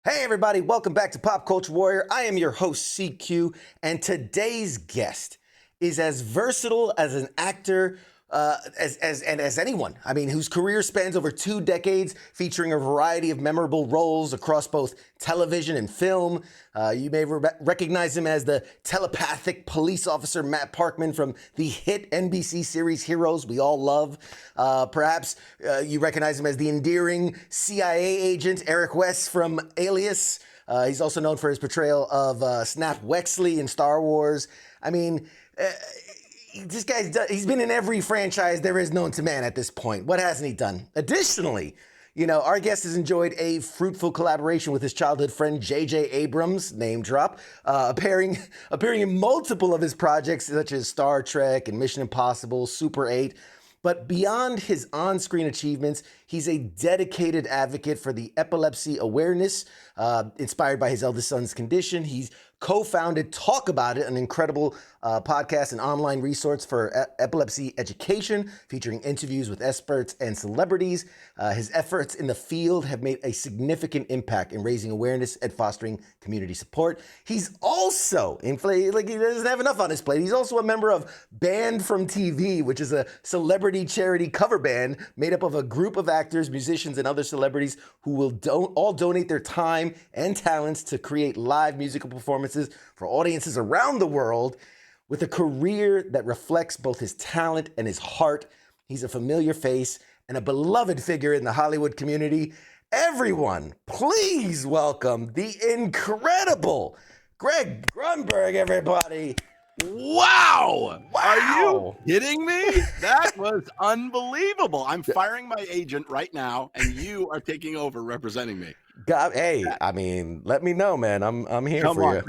Hey everybody, welcome back to Pop Culture Warrior. I am your host CQ, and today's guest is as versatile as an actor as anyone. I mean, whose career spans over 2 decades, featuring a variety of memorable roles across both television and film. You may recognize him as the telepathic police officer Matt Parkman from the hit NBC series Heroes we all love. Perhaps you recognize him as the endearing CIA agent Eric West from Alias. He's also known for his portrayal of Snap Wexley in Star Wars. I mean, this he's been in every franchise there is known to man at this point. What hasn't he done? Additionally, our guest has enjoyed a fruitful collaboration with his childhood friend J.J. Abrams, name drop, appearing in multiple of his projects such as Star Trek and Mission Impossible, Super 8. But beyond his on-screen achievements, he's a dedicated advocate for the epilepsy awareness, inspired by his eldest son's condition. He's co-founded Talk About It, an incredible podcast and online resource for epilepsy education, featuring interviews with experts and celebrities. His efforts in the field have made a significant impact in raising awareness and fostering community support. He's also, he doesn't have enough on his plate, he's also a member of Banned from TV, which is a celebrity charity cover band made up of a group of actors, musicians, and other celebrities who will all donate their time and talents to create live musical performances for audiences around the world. With a career that reflects both his talent and his heart, he's a familiar face and a beloved figure in the Hollywood community. Everyone, please welcome the incredible Greg Grunberg, everybody. Wow! Are you kidding me? That was unbelievable. I'm firing my agent right now, and you are taking over representing me. God, hey, I mean, let me know, man. I'm here for you.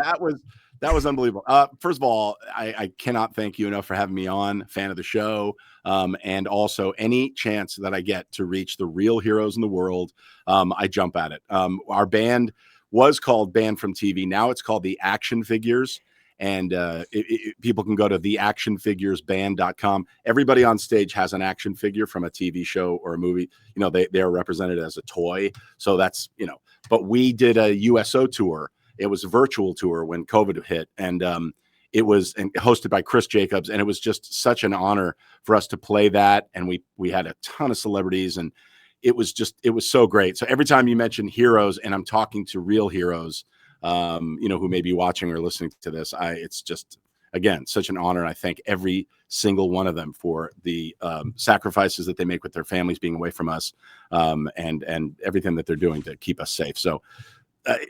That was unbelievable. First of all, I cannot thank you enough for having me on. Fan of the show, and also any chance that I get to reach the real heroes in the world, I jump at it. Our band was called Banned from TV. Now it's called the Action Figures. And people can go to theactionfiguresband.com. Everybody on stage has an action figure from a TV show or a movie. They are represented as a toy. So that's, but we did a USO tour. It was a virtual tour when COVID hit. And it was hosted by Chris Jacobs. And it was just such an honor for us to play that. And we had a ton of celebrities. And it was so great. So every time you mention heroes, and I'm talking to real heroes, who may be watching or listening to this, it's just, again, such an honor. I thank every single one of them for the sacrifices that they make with their families being away from us, and everything that they're doing to keep us safe. So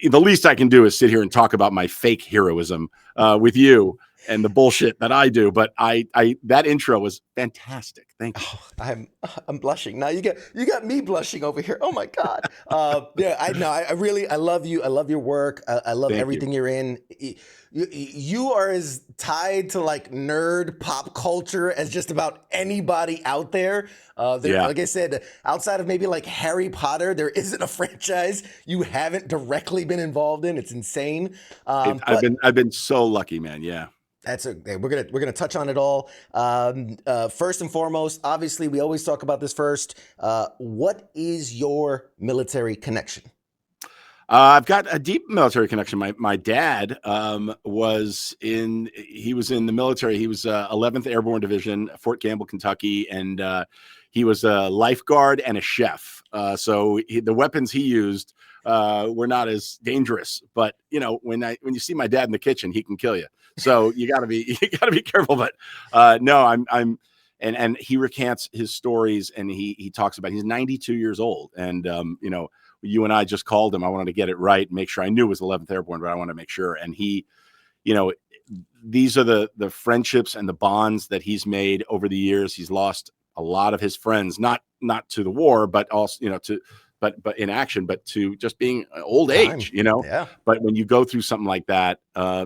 the least I can do is sit here and talk about my fake heroism with you and the bullshit that I do. But that intro was fantastic. Thank you. Oh, I'm blushing now. You got me blushing over here. Oh my God. I love you. I love your work. I love everything you're in. You are as tied to like nerd pop culture as just about anybody out there. Like I said, outside of maybe like Harry Potter, there isn't a franchise you haven't directly been involved in. It's insane. I've been so lucky, man. Yeah. We're gonna touch on it all. First and foremost, obviously, we always talk about this first. What is your military connection? I've got a deep military connection. My dad was in the military. He was 11th Airborne Division, Fort Campbell, Kentucky, and he was a lifeguard and a chef. So the weapons he used were not as dangerous. But when you see my dad in the kitchen, he can kill you. So you gotta be careful. But no, and he recants his stories, and he talks about, he's 92 years old, and you and I just called him. I wanted to get it right, make sure. I knew it was 11th Airborne, but I want to make sure. And he, these are the friendships and the bonds that he's made over the years. He's lost a lot of his friends, not to the war, but also, but in action, but to just being old age, Yeah. But when you go through something like that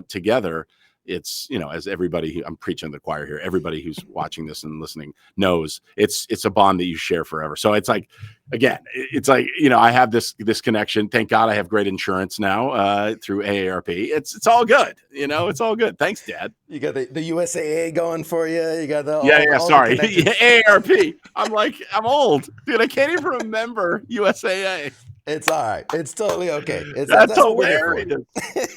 together, it's, as everybody I'm preaching to the choir here, everybody who's watching this and listening knows it's a bond that you share forever. So it's like, again, it's like, I have this connection. Thank God I have great insurance now through AARP. It's all good. It's all good. Thanks, Dad. You got the USAA going for you. You got the sorry. AARP. I'm old, dude. I can't even remember USAA. It's all right. It's totally okay. That's That's what we're here for. hilarious.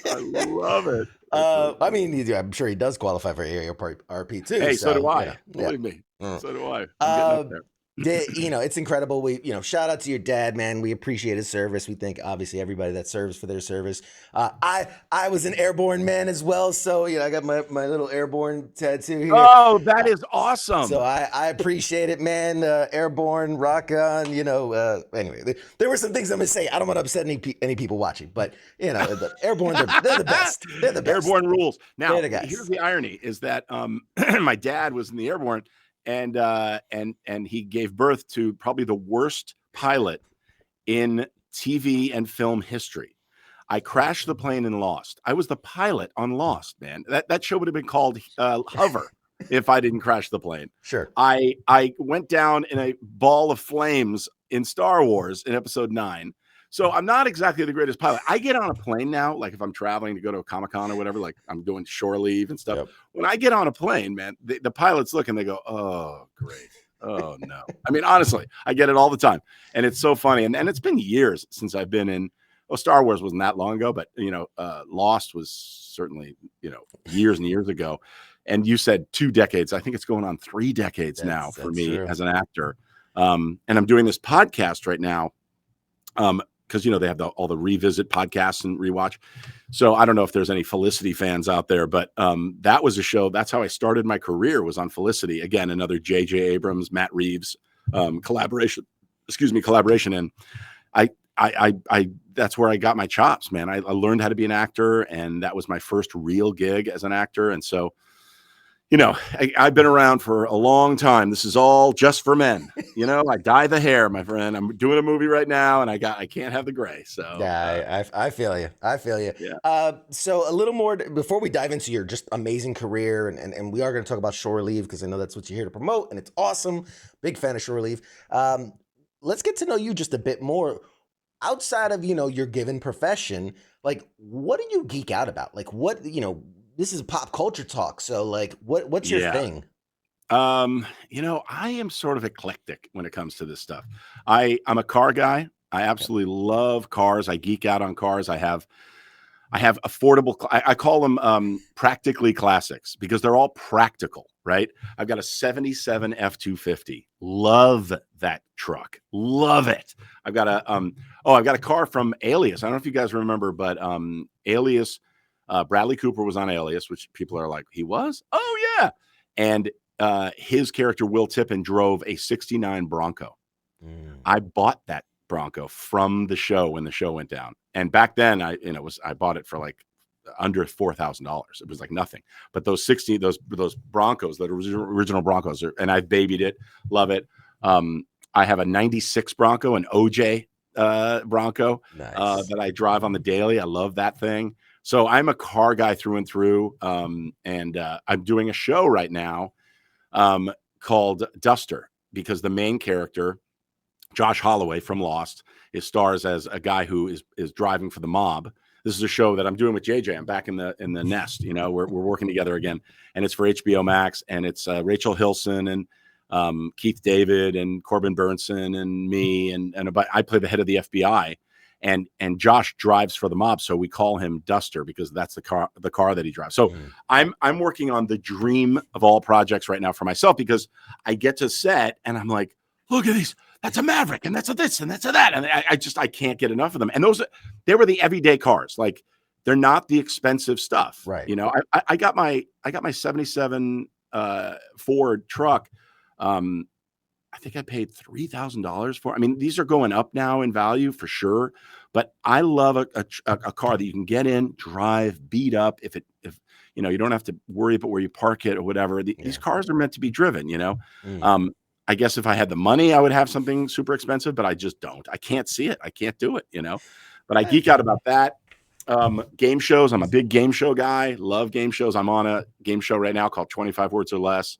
I love it. That's really I funny. mean, I'm sure he does qualify for RP too. Hey, so do So I. yeah. Believe me. Mm. So do I. I'm getting up Uh, there. it's incredible. Shout out to your dad, man. We appreciate his service. We thank obviously everybody that serves for their service. I was an airborne man as well, so I got my little airborne tattoo here. Oh, that is awesome. So I appreciate it, man. Airborne, rock on. Anyway, there were some things I'm gonna say. I don't want to upset any people watching, but the airborne, they're the best. They're the best. Airborne rules. Now, They're the guys. here's the irony: is that my dad was in the airborne, and he gave birth to probably the worst pilot in TV and film history. I crashed the plane in Lost. I was the pilot on Lost, man. That show would have been called Hover if I didn't crash the plane. Sure. I went down in a ball of flames in Star Wars in episode 9. So I'm not exactly the greatest pilot. I get on a plane now, like if I'm traveling to go to a Comic-Con or whatever, like I'm doing shore leave and stuff. Yep. When I get on a plane, man, the pilots look and they go, oh, great. Oh, no. I mean, honestly, I get it all the time. And it's so funny. And it's been years since I've been in. Well, Star Wars wasn't that long ago, but, Lost was certainly, years and years ago. And you said 2 decades. I think it's going on 3 decades now for me as an actor. And I'm doing this podcast right now because, they have all the revisit podcasts and rewatch. So I don't know if there's any Felicity fans out there, but that was a show. That's how I started my career, was on Felicity. Again, another J.J. Abrams, Matt Reeves collaboration. And I that's where I got my chops, man. I learned how to be an actor, and that was my first real gig as an actor. And so, I've been around for a long time. This is all just for men. I dye the hair, my friend. I'm doing a movie right now, and I can't have the gray. So yeah, I feel you. I feel you. Yeah. So a little more before we dive into your just amazing career, and we are going to talk about Shore Leave because I know that's what you're here to promote, and it's awesome. Big fan of Shore Leave. Let's get to know you just a bit more. Outside of, your given profession, like, what do you geek out about? Like, what, this is pop culture talk. So like, what's your thing? I am sort of eclectic when it comes to this stuff. I'm a car guy. I absolutely love cars. I geek out on cars. I have affordable, I call them practically classics because they're all practical, right? I've got a 77 F-250. Love that truck. Love it. I've got a car from Alias. I don't know if you guys remember, but Alias, Bradley Cooper was on Alias, which people are like, he was? Oh, yeah. And his character, Will Tippin, drove a 69 Bronco. I bought that Bronco from the show when the show went down. And back then I bought it for like under $4,000. It was like nothing. But those Broncos, the original Broncos, and I've babied it, love it. I have a 96 Bronco, an OJ Bronco that I drive on the daily. I love that thing. So I'm a car guy through and through. And I'm doing a show right now called Duster, because the main character, Josh Holloway from Lost, stars as a guy who is driving for the mob. This is a show that I'm doing with JJ. I'm back in the nest. We're working together again, and it's for HBO Max, and it's Rachel Hilson and Keith David and Corbin Burnson and me, and I play the head of the FBI, and Josh drives for the mob, so we call him Duster because that's the car that he drives. So I'm working on the dream of all projects right now for myself, because I get to set and I'm like, look at these. That's a Maverick, and that's a this, and that's a that, and I can't get enough of them. And they were the everyday cars, like they're not the expensive stuff, right? I got my 77 Ford truck. I think I paid $3,000 for. I mean, these are going up now in value for sure. But I love a car that you can get in, drive, beat up. If you don't have to worry about where you park it or whatever. These cars are meant to be driven, I guess if I had the money, I would have something super expensive, but I just don't. I can't see it. I can't do it, But I geek out about that. Game shows. I'm a big game show guy. Love game shows. I'm on a game show right now called 25 Words or Less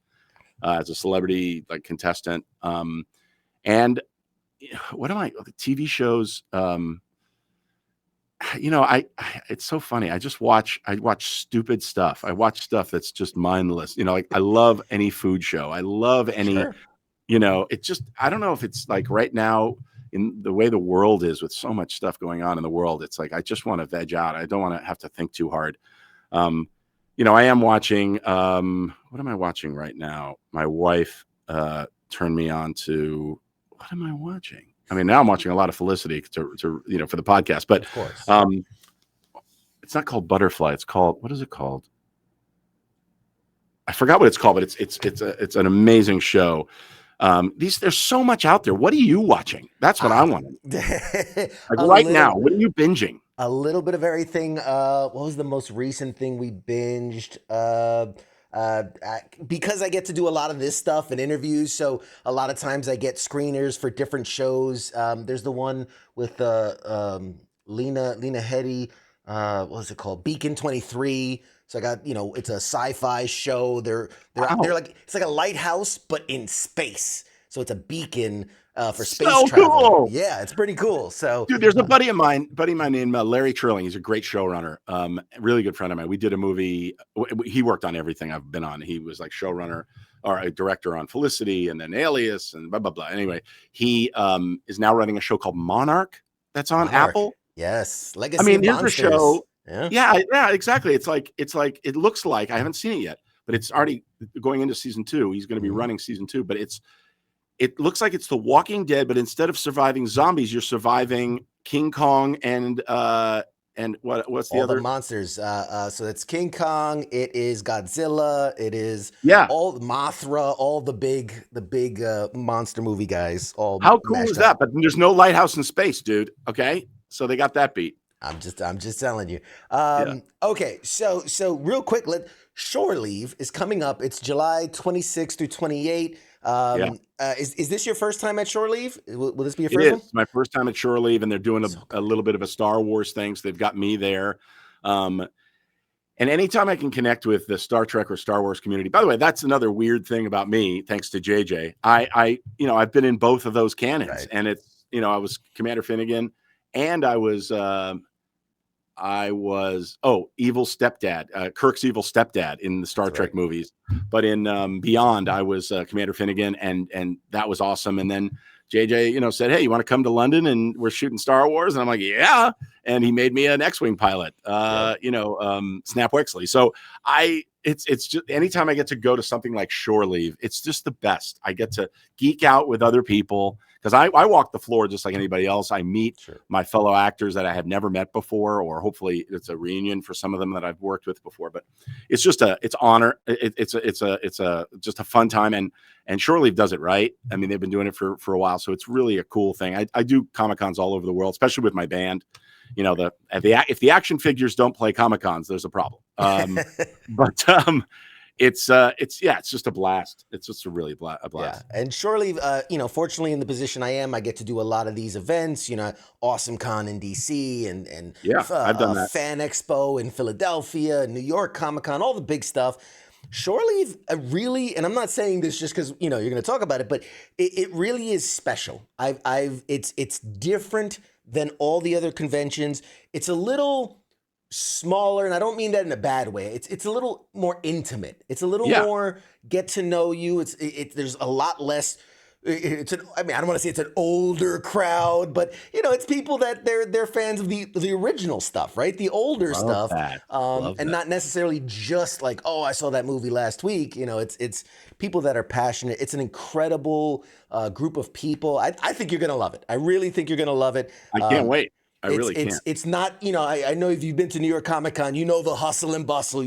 as a celebrity contestant. And what am I? TV shows. It's so funny. I watch stupid stuff. I watch stuff that's just mindless. I love any food show. I love any. Sure. It's just, I don't know if it's like right now, in the way the world is with so much stuff going on in the world, it's like I just want to veg out. I don't want to have to think too hard. I am watching. What am I watching right now? My wife turned me on to. What am I watching? I mean, now I'm watching a lot of Felicity to for the podcast, but Of course. It's not called Butterfly. It's called, what is it called? I forgot what it's called, but it's an amazing show. There's so much out there. What are you watching? That's what I want to know. Like now, what are you binging? A little bit of everything. What was the most recent thing we binged? Because I get to do a lot of this stuff and interviews, so a lot of times I get screeners for different shows. There's the one with Lena Headey. What was it called? Beacon 23. So I got, it's a sci-fi show. They're like, it's like a lighthouse, but in space. So it's a beacon for space travel. Cool. Yeah, it's pretty cool. So, dude, there's a buddy of mine named Larry Trilling. He's a great showrunner, really good friend of mine. We did a movie. He worked on everything I've been on. He was like showrunner or a director on Felicity and then Alias and blah blah blah. Anyway, he is now running a show called Monarch that's on Apple. Yes, Legacy of Monsters. Here's a show. Yeah, exactly. It's like it looks like, I haven't seen it yet, but it's already going into season 2. He's going to be running season 2, but it looks like it's The Walking Dead, but instead of surviving zombies, you're surviving King Kong and what's the all other the monsters. So it's King Kong. It is Godzilla. It is all Mothra. All the big monster movie guys. All how cool is that? But there's no lighthouse in space, dude. Okay, so they got that beat. I'm just telling you. Okay, so real quick, Shore Leave is coming up. It's July 26th through 28th. Is this your first time at Shore Leave? Will this be your first one? It's my first time at Shore Leave, and they're doing a little bit of a Star Wars thing. So they've got me there. And anytime I can connect with the Star Trek or Star Wars community, by the way, that's another weird thing about me, thanks to JJ. I've been in both of those canons, and it's, I was Commander Finnegan, and I was evil stepdad, Kirk's evil stepdad in the Star Trek movies. But in Beyond, I was Commander Finnegan, and that was awesome. And then JJ, said, "Hey, you want to come to London and we're shooting Star Wars?" And I'm like, "Yeah." And he made me an X-wing pilot, Snap Wexley. So it's just anytime I get to go to something like Shore Leave, it's just the best. I get to geek out with other people. Because I walk the floor just like anybody else. I meet my fellow actors that I have never met before, or hopefully it's a reunion for some of them that I've worked with before. But it's just it's honor. It's just a fun time, and Shore Leave does it right. I mean, they've been doing it for a while, so it's really a cool thing. I do Comic-Cons all over the world, especially with my band. If the action figures don't play Comic-Cons, there's a problem. It's just a blast. It's just a really blast. Yeah. And Shore Leave, fortunately in the position I am, I get to do a lot of these events, Awesome Con in DC and I've done that. Fan Expo in Philadelphia, New York Comic Con, all the big stuff. Shore Leave really, and I'm not saying this just because, you're going to talk about it, but it really is special. It's different than all the other conventions. It's a little smaller, and I don't mean that in a bad way. It's a little more intimate. It's a little more get to know you. There's a lot less. I don't want to say it's an older crowd, but it's people that they're fans of the original stuff, right? The older stuff, and not necessarily just like, oh, I saw that movie last week. It's people that are passionate. It's an incredible group of people. I think you're gonna love it. I really think you're gonna love it. I can't wait. I really can't. It's not, I know if you've been to New York Comic Con, the hustle and bustle,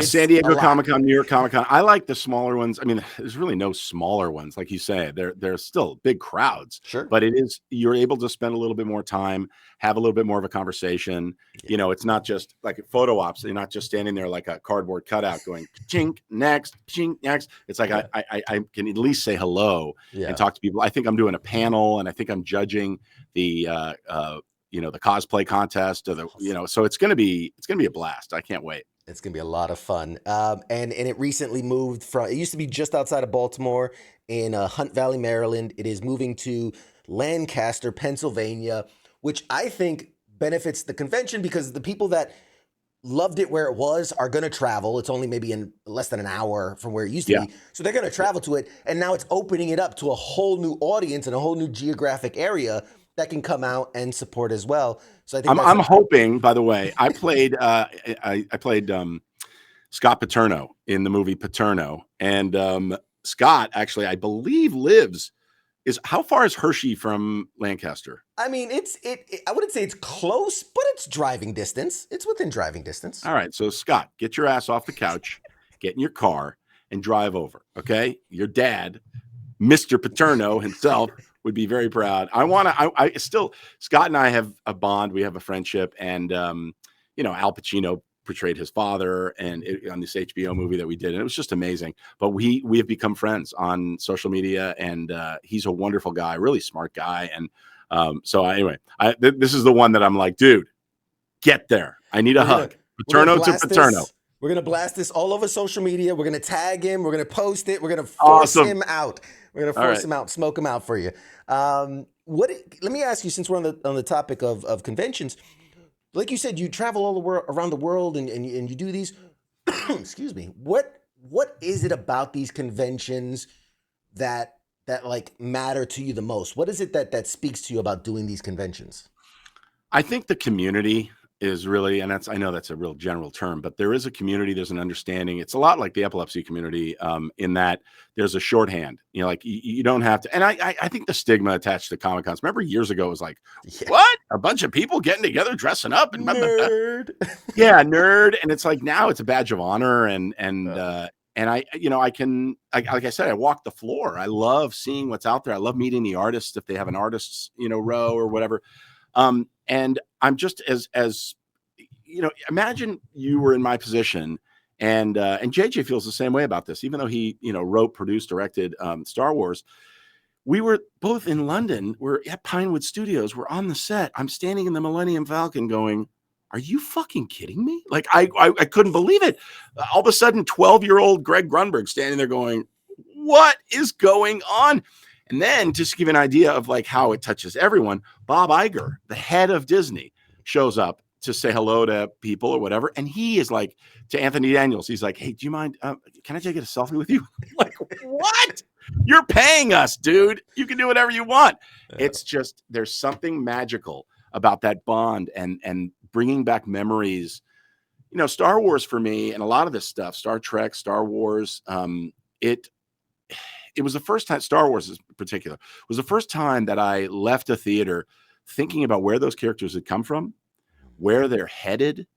San Diego Comic Con, New York Comic Con. I like the smaller ones. I mean, there's really no smaller ones. Like you say, they're still big crowds. Sure. But you're able to spend a little bit more time, have a little bit more of a conversation. Yeah. It's not just like photo ops. You're not just standing there like a cardboard cutout going, chink, next, chink, next. It's like, I can at least say hello and talk to people. I think I'm doing a panel, and I think I'm judging the the cosplay contest, or so it's gonna be a blast. I can't wait. It's gonna be a lot of fun. And it recently moved it used to be just outside of Baltimore in Hunt Valley, Maryland. It is moving to Lancaster, Pennsylvania, which I think benefits the convention because the people that loved it where it was are going to travel. It's only maybe in less than an hour from where it used to Yeah. be. So they're going to travel to it. And now it's opening it up to a whole new audience and a whole new geographic area that can come out and support as well. So I think I'm hoping, by the way, I played Scott Paterno in the movie Paterno, and Scott actually, I believe, how far is Hershey from Lancaster? I mean, I wouldn't say it's close, but it's driving distance. It's within driving distance. All right, so Scott, get your ass off the couch, get in your car, and drive over. Okay, your dad, Mr. Paterno himself, would be very proud. I still, Scott and I have a bond. We have a friendship, and Al Pacino portrayed his father on this HBO movie that we did, and it was just amazing. But we have become friends on social media, and he's a wonderful guy, really smart guy. And this is the one that I'm like, dude, get there. I need a hug. Paterno to Paterno. We're gonna blast this all over social media. We're gonna tag him. We're gonna post it. We're gonna force him out. We're gonna force him out, smoke him out for you. Let me ask you, since we're on the topic of conventions. Like you said, you travel all around the world and you do these. Excuse me. What is it about these conventions that like matter to you the most? What is it that speaks to you about doing these conventions? I think the community is really, and I know that's a real general term, but there is a community, there's an understanding. It's a lot like the epilepsy community, in that there's a shorthand, like you don't have to. And I think the stigma attached to Comic Cons, remember years ago, it was like, what? A bunch of people getting together, dressing up and nerd. Yeah, nerd. And it's like, now it's a badge of honor. And like I said, I walk the floor. I love seeing what's out there. I love meeting the artists if they have an artists, row or whatever. And I'm just as imagine you were in my position, and JJ feels the same way about this, even though he, wrote, produced, directed Star Wars. We were both in London. We're at Pinewood Studios. We're on the set. I'm standing in the Millennium Falcon going, are you fucking kidding me? Like, I couldn't believe it. All of a sudden, 12-year-old Greg Grunberg standing there going, what is going on? And then, just to give you an idea of like how it touches everyone, Bob Iger, the head of Disney, shows up to say hello to people or whatever. And he is like, to Anthony Daniels, he's like, hey, do you mind? Can I take a selfie with you? Like, what? You're paying us, dude. You can do whatever you want. Yeah. It's just, there's something magical about that bond and bringing back memories. Star Wars for me, and a lot of this stuff, Star Trek, Star Wars, it was the first time, Star Wars in particular, was the first time that I left a theater thinking about where those characters had come from, where they're headed,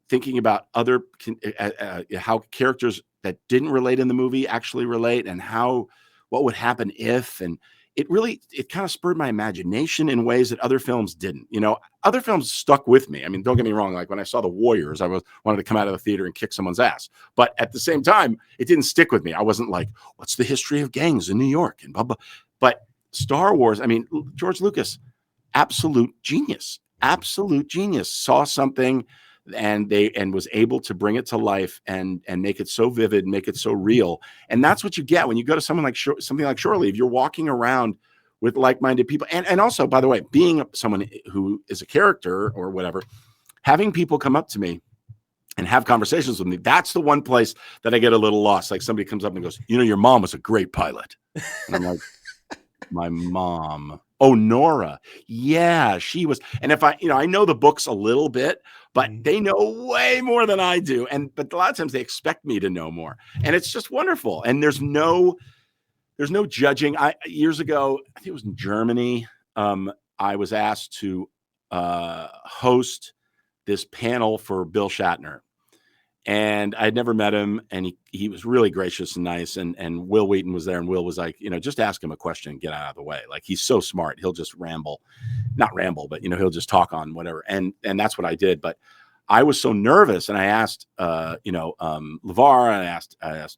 thinking about other how characters that didn't relate in the movie actually relate, and what would happen if. And it kind of spurred my imagination in ways that other films didn't. Other films stuck with me. I mean, don't get me wrong. Like when I saw The Warriors, I wanted to come out of the theater and kick someone's ass. But at the same time, it didn't stick with me. I wasn't like, what's the history of gangs in New York and blah, blah. But Star Wars, I mean, George Lucas, absolute genius, saw something and was able to bring it to life and make it so vivid, make it so real. And that's what you get when you go to something like Shore Leave. You're walking around with like-minded people. And also, by the way, being someone who is a character or whatever, having people come up to me and have conversations with me, that's the one place that I get a little lost. Like somebody comes up and goes, your mom was a great pilot. And I'm like, my mom. Oh, Nora. Yeah, she was. And if I know the books a little bit, but they know way more than I do. But a lot of times they expect me to know more. And it's just wonderful. And there's no judging. Years ago, I think it was in Germany, I was asked to host this panel for Bill Shatner. And I'd never met him, and he was really gracious and nice. And Will Wheaton was there, and Will was like, just ask him a question and get out of the way. Like, he's so smart. He'll just not ramble, but he'll just talk on whatever. And that's what I did. But I was so nervous, and I asked, LeVar, and I asked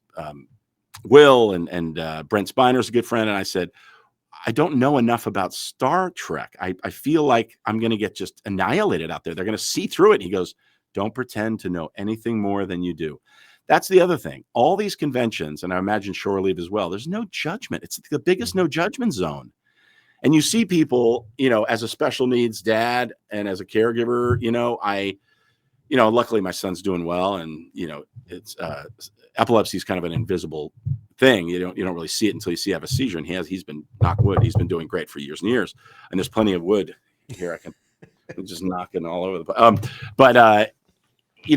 Will, and Brent Spiner's a good friend, and I said, I don't know enough about Star Trek. I feel like I'm going to get just annihilated out there. They're going to see through it. And he goes, don't pretend to know anything more than you do. That's the other thing. All these conventions, and I imagine Shore Leave as well, there's no judgment. It's the biggest no judgment zone. And you see people, as a special needs dad and as a caregiver, luckily my son's doing well, and it's epilepsy is kind of an invisible thing. You don't really see it until you have a seizure, and he's been, knock wood, he's been doing great for years and years, and there's plenty of wood here. I'm just knocking all over the place. But you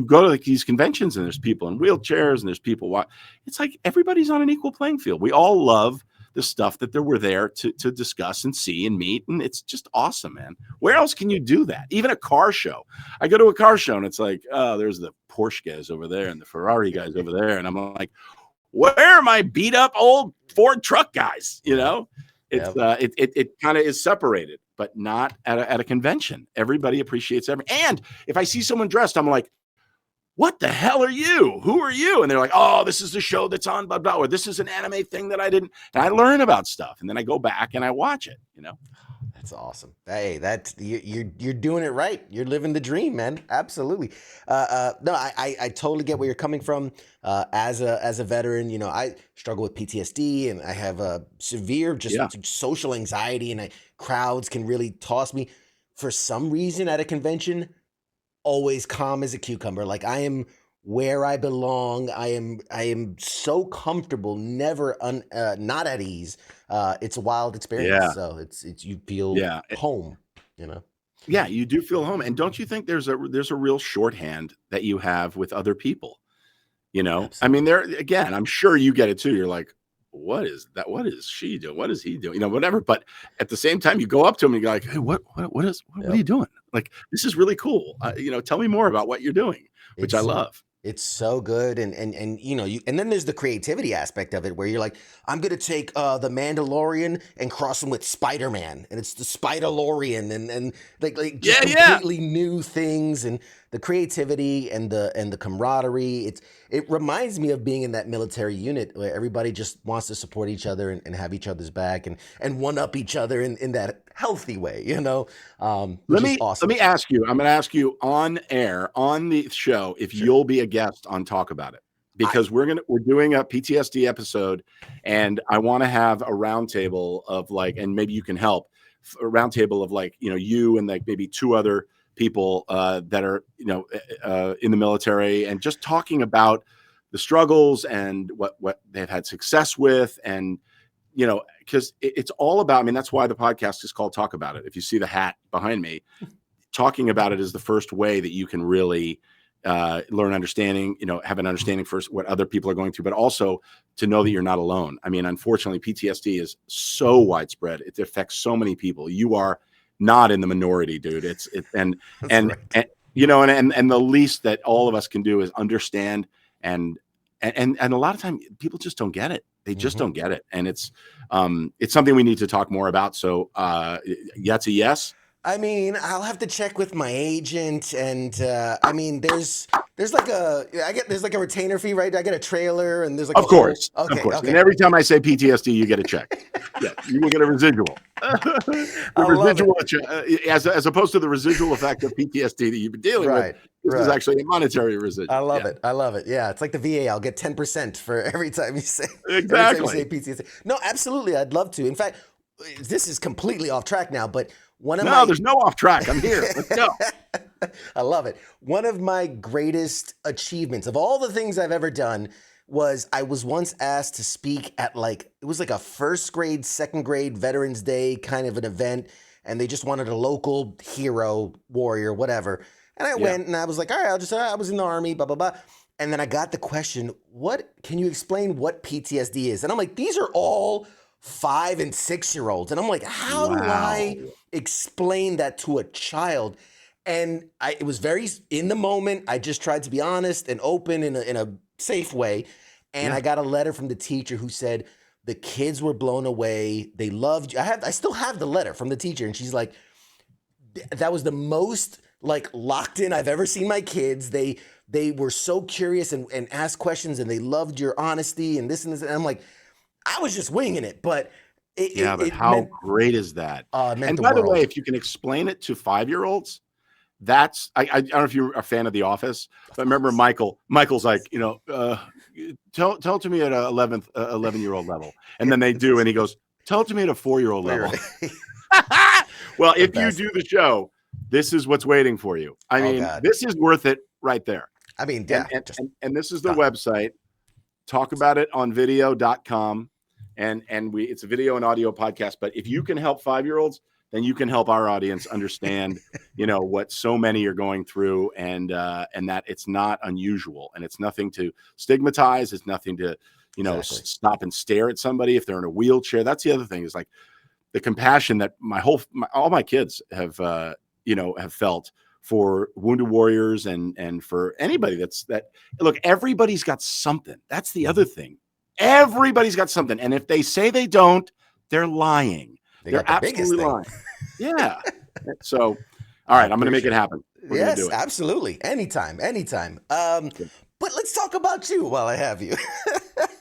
go to like these conventions, and there's people in wheelchairs, and there's people it's like everybody's on an equal playing field. We all love the stuff that we're there to discuss and see and meet, and it's just awesome, man. Where else can you do that? Even a car show. I go to a car show, and it's like, oh, there's the Porsche guys over there and the Ferrari guys over there, and I'm like, where are my beat up old Ford truck guys? It's it kind of is separated, but not at a convention. Everybody appreciates everything. And if I see someone dressed, I'm like, what the hell are you? Who are you? And they're like, oh, this is the show that's on, blah, blah, or this is an anime thing that I didn't. And I learn about stuff, and then I go back and I watch it, That's awesome. Hey, you're doing it right. You're living the dream, man. Absolutely. No, I totally get where you're coming from. As a veteran, I struggle with PTSD, and I have a severe social anxiety, and crowds can really toss me. For some reason, at a convention, always calm as a cucumber. Like, I am where I belong. I am so comfortable, never not at ease. It's a wild experience. Yeah. So it's you feel home, Yeah, you do feel home. And don't you think there's a real shorthand that you have with other people? Absolutely. I mean, again, I'm sure you get it too. You're like, what is that? What is she doing? What is he doing? Whatever. But at the same time, you go up to him and you're like, hey, what are you doing? Like, this is really cool. Tell me more about what you're doing, which I love. It's so good, and and then there's the creativity aspect of it, where you're like, I'm gonna take the Mandalorian and cross him with Spider-Man, and it's the Spider-Lorian, and like just completely new things, and the creativity and the camaraderie. It reminds me of being in that military unit where everybody just wants to support each other and have each other's back and one up each other in that healthy way, Let me ask you. I'm going to ask you on air on the show if you'll be a guest on Talk About It, because we're doing a PTSD episode, and I want to have a roundtable of and maybe you can help, a roundtable of you and maybe two other people that are in the military, and just talking about the struggles and what they've had success with, and because it's all about, that's why the podcast is called Talk About It. If you see the hat behind me, talking about it is the first way that you can really learn understanding, have an understanding for what other people are going through, but also to know that you're not alone. Unfortunately, PTSD is so widespread. It affects so many people. You are not in the minority, dude. And the least that all of us can do is understand, and a lot of times people just don't get it. They just don't get it. And it's something we need to talk more about. So that's a yes. I'll have to check with my agent, and there's like a retainer fee, right? I get a trailer, and there's like of course. Okay. And every time I say PTSD, you get a check. Yeah, you will get a residual. Residual, as opposed to the residual effect of PTSD that you've been dealing with. This is actually a monetary residual. I love it. Yeah, it's like the VA. I'll get 10% for every time you say PTSD. No, absolutely, I'd love to. In fact, this is completely off track now, but there's no off track. I'm here. Let's go. I love it. One of my greatest achievements of all the things I've ever done was I was once asked to speak at it was like a first grade, second grade Veterans Day kind of an event, and they just wanted a local hero, warrior, whatever. And I went, and I was like, all right, I was in the Army, blah, blah, blah. And then I got the question, can you explain what PTSD is? And I'm like, these are all 5 and 6 year olds. And I'm like, how do I explain that to a child? And it was very in the moment. I just tried to be honest and open in a safe way. And I got a letter from the teacher who said the kids were blown away. They loved you. I still have the letter from the teacher. And she's like, that was the most locked in I've ever seen my kids. They were so curious and asked questions, and they loved your honesty and this and this. And I'm like, I was just winging it, but how great is that? And by the way, if you can explain it to 5-year-olds, I don't know if you're a fan of The Office, but remember Michael's like, tell it to me at a 11-year-old level. And then they do, and he goes, tell it to me at a 4-year-old level. Well, if you do the show, this is what's waiting for you. I Oh mean, God. this is worth it right there. I mean, And yeah. Just and this is the done. website. Talk about it on video.com. And it's a video and audio podcast. But if you can help 5-year-olds, then you can help our audience understand, what so many are going through, and that it's not unusual, and it's nothing to stigmatize. It's nothing to, Exactly. stop and stare at somebody if they're in a wheelchair. That's the other thing, is like the compassion that all my kids have felt for wounded warriors, and for anybody look, everybody's got something. That's the other thing. Everybody's got something. And if they say they don't, they're lying. They're got the biggest absolutely thing. lying. Yeah. So, all right, I'm going to make it happen. We're going to Yes, do it. absolutely. Anytime. But let's talk about you while I have you.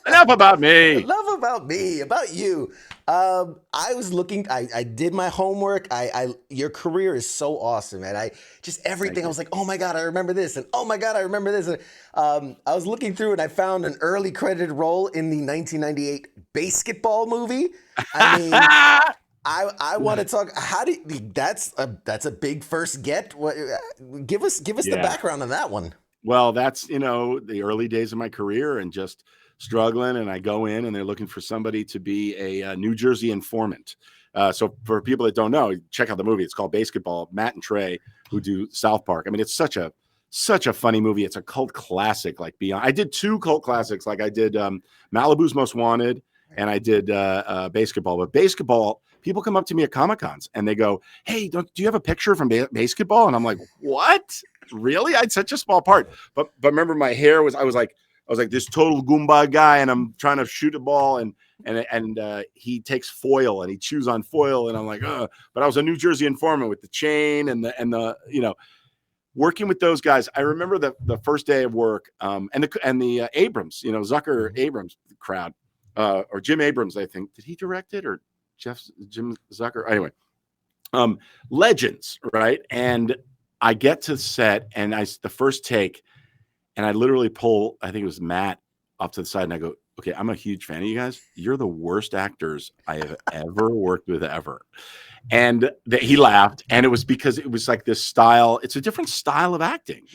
Enough about me. Enough about me, about you. I was looking, I did my homework. Your career is so awesome. And everything, I was like, oh my God, I remember this. And oh my God, I remember this. And I was looking through and I found an early credited role in the 1998 BASEketball movie. I mean, I want to talk. That's a big first get. Give us the background on that one. Well, that's the early days of my career, and just struggling. And I go in, and they're looking for somebody to be a New Jersey informant. So for people that don't know, check out the movie. It's called BASEketball. Matt and Trey, who do South Park. I mean, it's such a funny movie. It's a cult classic. Like beyond, I did 2 cult classics. Like I did Malibu's Most Wanted, and I did BASEketball. But BASEketball, people come up to me at Comic-Cons and they go, "Hey, do you have a picture from BASEketball?" And I'm like, "What? Really? I had such a small part." But remember, my hair was I was like this total Goomba guy, and I'm trying to shoot a ball, and he takes foil and he chews on foil, and I'm like, "Ugh." But I was a New Jersey informant with the chain and the working with those guys. I remember the first day of work, and the Abrams, Zucker Abrams crowd, or Jim Abrams, I think. Did he direct it, or Jim Zucker? Anyway, legends, right? And I get to set, and the first take, and I literally pull, I think it was Matt, off to the side, and I go, "Okay, I'm a huge fan of you guys. You're the worst actors I have ever worked with ever." And he laughed, and it was because it was like this style. It's a different style of acting,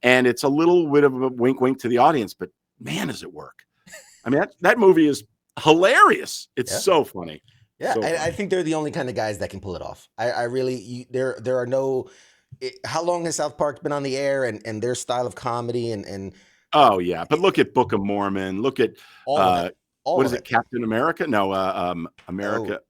and it's a little bit of a wink, wink to the audience, but man, does it work. I mean, that movie is hilarious. It's so funny. Yeah, So I think they're the only kind of guys that can pull it off. I really, there are no. How long has South Park been on the air, and their style of comedy and oh yeah, but look at Book of Mormon. Look at all of it. What is it? Captain America? No, America.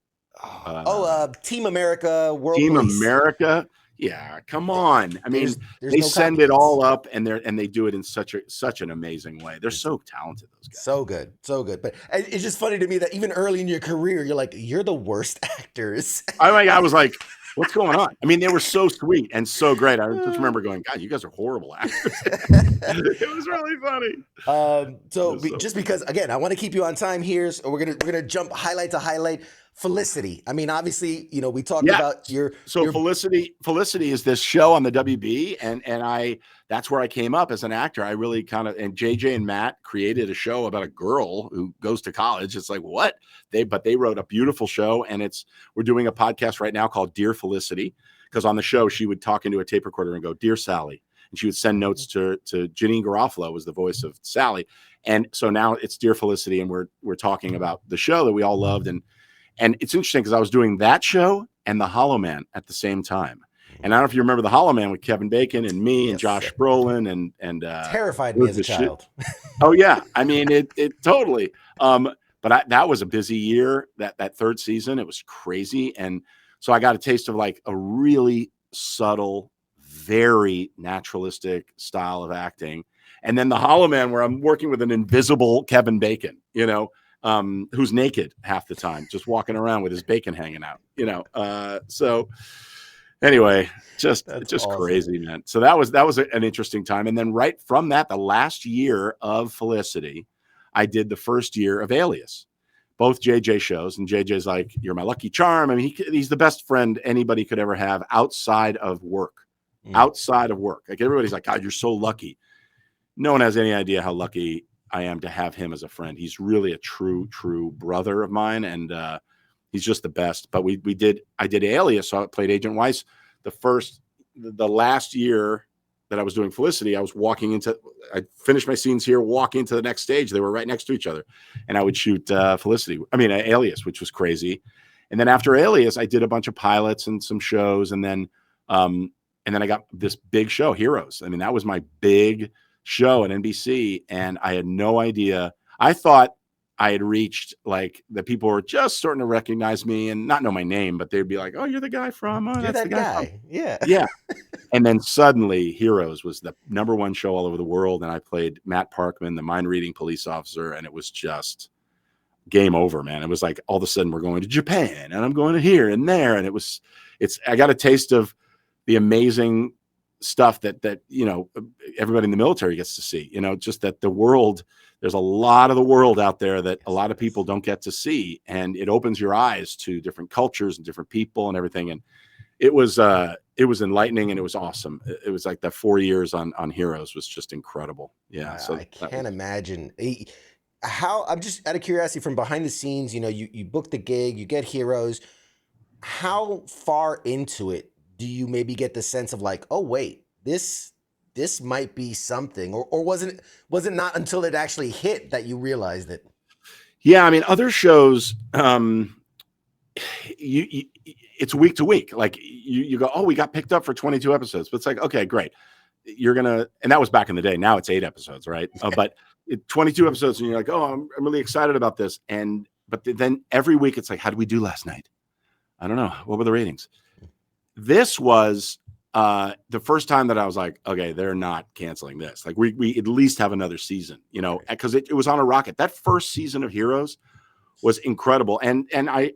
Team America, World Team Police. America. Yeah, come on. I mean, there's they no send it all up, and they do it in such an amazing way. They're so talented, those guys. So good. But it's just funny to me that even early in your career, you're the worst actors. I was like, what's going on? I mean, they were so sweet and so great. I just remember going, God, you guys are horrible actors. It was really funny. Just because, again, I want to keep you on time here, so we're gonna jump highlight to highlight. Felicity. I mean, obviously, we talked about your. Felicity is this show on the WB, and that's where I came up as an actor. I really and JJ and Matt created a show about a girl who goes to college. It's like, what? They wrote a beautiful show, and we're doing a podcast right now called Dear Felicity, because on the show she would talk into a tape recorder and go, "Dear Sally," and she would send notes to Janine Garofalo, was the voice of Sally, and so now it's Dear Felicity, and we're talking about the show that we all loved. And it's interesting because I was doing that show and The Hollow Man at the same time. And I don't know if you remember The Hollow Man with Kevin Bacon and me and Josh Brolin and terrified me as a child. Oh yeah, I mean it totally. But that was a busy year. That third season, it was crazy, and so I got a taste of like a really subtle, very naturalistic style of acting. And then The Hollow Man, where I'm working with an invisible Kevin Bacon, who's naked half the time, just walking around with his bacon hanging out, so anyway, just awesome. Crazy, man. So that was an interesting time. And then right from that, the last year of Felicity, I did the first year of Alias, both JJ shows. And JJ's like, "You're my lucky charm." I mean, he's the best friend anybody could ever have outside of work. Like everybody's like, "God, you're so lucky." No one has any idea how lucky I am to have him as a friend. He's really a true brother of mine, and he's just the best. But I did Alias, so I played Agent Weiss. the last year that I was doing Felicity, I finished my scenes here, walking into the next stage. They were right next to each other. And I would shoot Alias, which was crazy. And then after Alias, I did a bunch of pilots and some shows. And then I got this big show, Heroes. I mean, that was my big show at NBC. And I had no idea. I thought I had reached, like, the people were just starting to recognize me and not know my name, but they'd be like, "Oh, you're the guy from, You're that's the that guy guy." Yeah. Yeah. And then suddenly Heroes was the #1 show all over the world. And I played Matt Parkman, the mind reading police officer. And it was just game over, man. It was like, all of a sudden we're going to Japan and I'm going to here and there. And I got a taste of the amazing stuff that everybody in the military gets to see, just that there's a lot of the world out there that a lot of people don't get to see. And it opens your eyes to different cultures and different people and everything. And it was enlightening and it was awesome. It was like the 4 years on Heroes was just incredible. Yeah. So I can't imagine how. I'm just out of curiosity, from behind the scenes, you book the gig, you get Heroes. How far into it do you maybe get the sense of like, oh wait, this might be something, or was it not until it actually hit that you realized it? Yeah, I mean, other shows, it's week to week. Like you go, oh, we got picked up for 22 episodes, but it's like, okay, great. And that was back in the day. Now it's 8 episodes, right? But 22 episodes, and you're like, oh, I'm really excited about this. But then every week it's like, how did we do last night? I don't know. What were the ratings? This was the first time that I was like, okay, they're not canceling this. Like we at least have another season, because it was on a rocket. That first season of Heroes was incredible. And I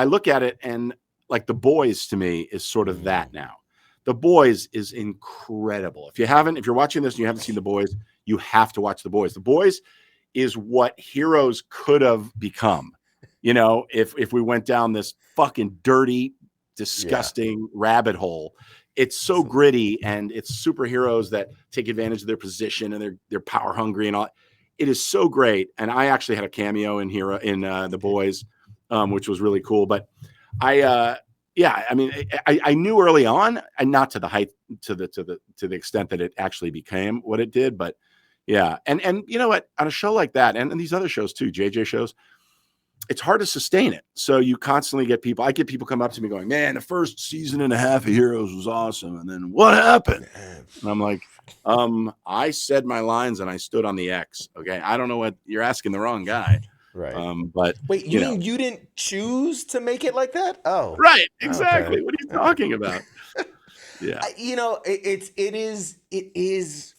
look at it, and like The Boys to me is sort of that now. The Boys is incredible. If you're watching this and you haven't seen The Boys, you have to watch The Boys. The Boys is what Heroes could have become. If we went down this fucking dirty, disgusting rabbit hole. It's so gritty, and it's superheroes that take advantage of their position, and they're power hungry and all. It is so great. And I actually had a cameo in The Boys, which was really cool. But I knew early on, and not to the height, to the extent that it actually became what it did. But yeah. And you know what, on a show like that, and these other shows too, JJ shows, it's hard to sustain it. So you constantly get people come up to me going, man, the first season and a half of Heroes was awesome. And then what happened? And I'm like, I said my lines and I stood on the X. Okay. I don't know what you're asking, the wrong guy. Right. But wait, you mean you didn't choose to make it like that? Oh, right. Exactly. Okay. What are you talking about? Yeah. It is.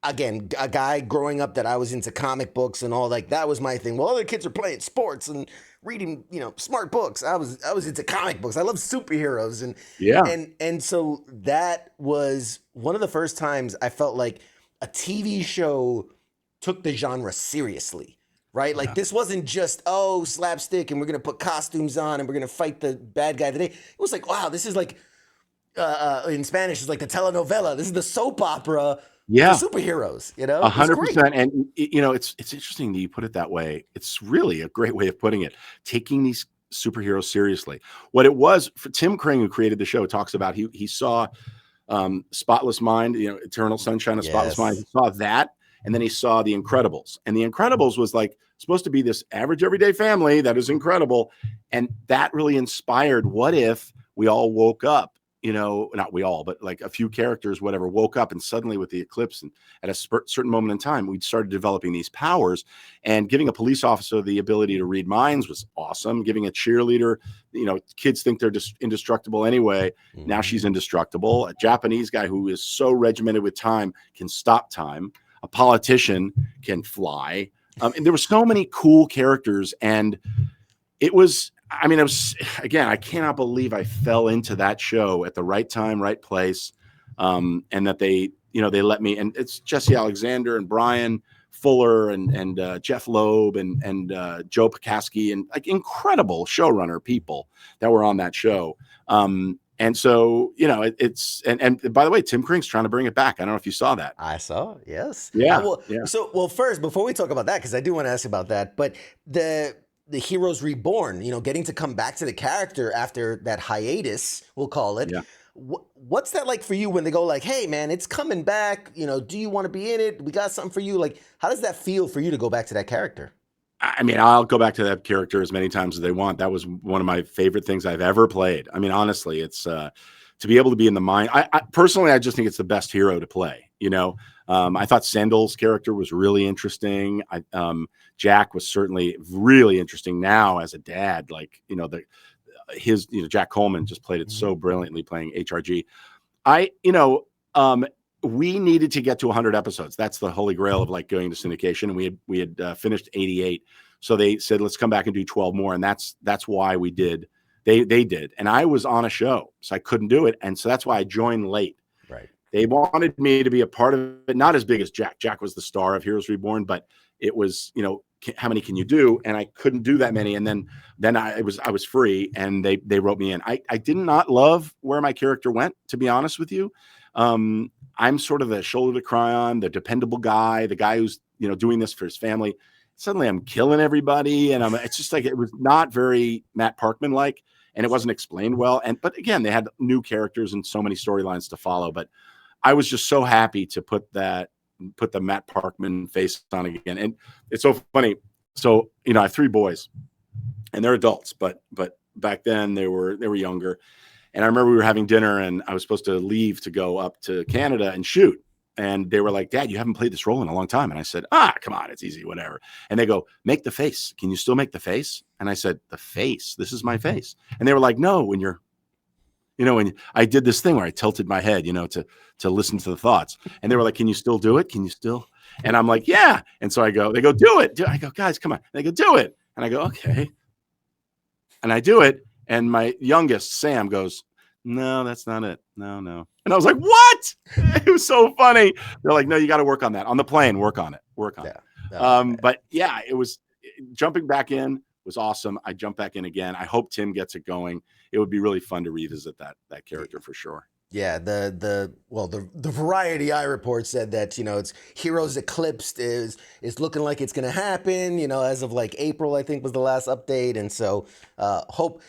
Again, a guy growing up that I was into comic books and all, like, that was my thing. Well, other kids are playing sports and reading, smart books. I was into comic books. I love superheroes, and so that was one of the first times I felt like a TV show took the genre seriously, right? Like, this wasn't just, oh, slapstick and we're gonna put costumes on and we're gonna fight the bad guy today. It was like, wow, this is like in Spanish, it's like the telenovela. This is the soap opera. Yeah, for superheroes, 100%. And it's interesting that you put it that way. It's really a great way of putting it. Taking these superheroes seriously. What it was for Tim Kring, who created the show, talks about he saw Spotless Mind, Eternal Sunshine of Spotless Mind. He saw that, and then he saw The Incredibles, and The Incredibles was like supposed to be this average everyday family that is incredible, and that really inspired. What if we all woke up? Not we all, but like a few characters, whatever, woke up, and suddenly with the eclipse and at a certain moment in time, we started developing these powers. And giving a police officer the ability to read minds was awesome. Giving a cheerleader, kids think they're just indestructible anyway. Mm-hmm. Now she's indestructible. A Japanese guy who is so regimented with time can stop time. A politician can fly. And there were so many cool characters, and it was again, I cannot believe I fell into that show at the right time, right place. And that they let me, and it's Jesse Alexander and Brian Fuller and Jeff Loeb and Joe Pekaski, and like incredible showrunner people that were on that show. And so, it's, and by the way, Tim Kring's trying to bring it back. I don't know if you saw that. I saw, yes. Yeah. First, before we talk about that, because I do want to ask about that, but the Heroes Reborn, getting to come back to the character after that hiatus, we'll call it. Yeah. What's that like for you when they go like, hey man, it's coming back, do you want to be in it? We got something for you. Like, how does that feel for you to go back to that character? I mean, I'll go back to that character as many times as they want. That was one of my favorite things I've ever played. I mean, honestly, it's to be able to be in the mind. I personally, I just think it's the best hero to play. I thought Sandel's character was really interesting. Jack was certainly really interesting now as a dad. Like, Jack Coleman just played it so brilliantly playing HRG. We needed to get to 100 episodes. That's the holy grail of like going to syndication. And we had finished 88. So they said, let's come back and do 12 more. And that's why we did. They did. And I was on a show, so I couldn't do it. And so that's why I joined late. Right. They wanted me to be a part of it, not as big as Jack. Jack was the star of Heroes Reborn, but it was, how many can you do? And I couldn't do that many. And then I was free, and they wrote me in. I did not love where my character went, to be honest with you. I'm sort of the shoulder to cry on, the dependable guy, the guy who's, doing this for his family. Suddenly I'm killing everybody. And it's just like, it was not very Matt Parkman like, and it wasn't explained well. But again, they had new characters and so many storylines to follow. But I was just so happy to put the Matt Parkman face on again. And it's so funny. So, I have 3 boys, and they're adults, but back then they were younger. And I remember we were having dinner, and I was supposed to leave to go up to Canada and shoot. And they were like, Dad, you haven't played this role in a long time. And I said, come on, it's easy, whatever. And they go, make the face. Can you still make the face? And I said, the face? This is my face. And they were like, no, when I did this thing where I tilted my head, to listen to the thoughts. And they were like, can you still do it? Can you still? And I'm like, yeah. And so they go, do it. I go, guys, come on. And they go, do it. And I go, okay. And I do it. And my youngest, Sam, goes, no, that's not it. No. And I was like, what? It was so funny. They're like, no, you got to work on that. On the plane, work on it. But yeah, it was jumping back in was awesome. I jumped back in again. I hope Tim gets it going. It would be really fun to revisit that character for sure. Yeah, the Variety I report said that it's Heroes Eclipsed is looking like it's gonna happen. As of like April, I think was the last update, and so hope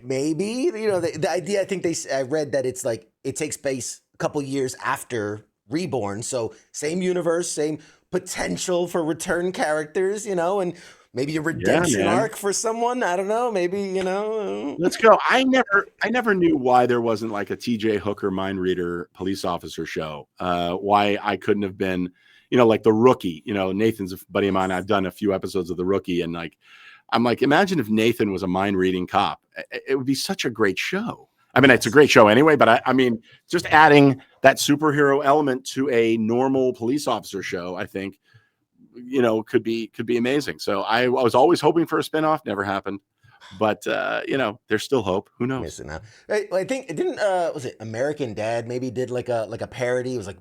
maybe the idea. I think I read that it's like it takes place a couple years after Reborn, so same universe, same potential for return characters, and maybe a redemption arc for someone. I don't know. Maybe, Let's go. I never knew why there wasn't like a TJ Hooker mind reader police officer show. Why I couldn't have been, like The Rookie. Nathan's a buddy of mine. I've done a few episodes of The Rookie, and I'm like, imagine if Nathan was a mind reading cop. It would be such a great show. I mean, it's a great show anyway, but I mean, just adding that superhero element to a normal police officer show, I think, could be amazing. So I was always hoping for a spinoff. Never happened, but there's still hope. Who knows? Missing out. I think it didn't. Was it American Dad? Maybe did like a parody. It was like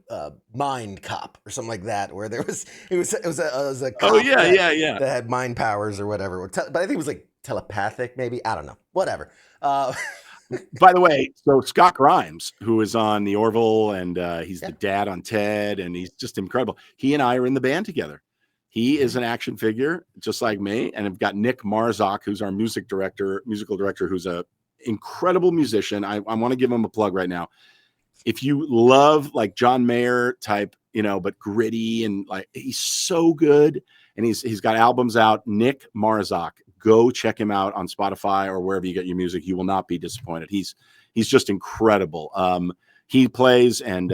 Mind Cop or something like that, where it was a cop that had mind powers or whatever. But I think it was like telepathic. Maybe, I don't know. Whatever. By the way, so Scott Grimes, who is on the Orville, and he's the dad on Ted, and he's just incredible. He and I are in the band together. He is an action figure, just like me. And I've got Nick Marzak, who's our musical director, who's a incredible musician. I want to give him a plug right now. If you love like John Mayer type, but gritty, and like he's so good, and he's got albums out. Nick Marzak, go check him out on Spotify or wherever you get your music. You will not be disappointed. He's just incredible. He plays, and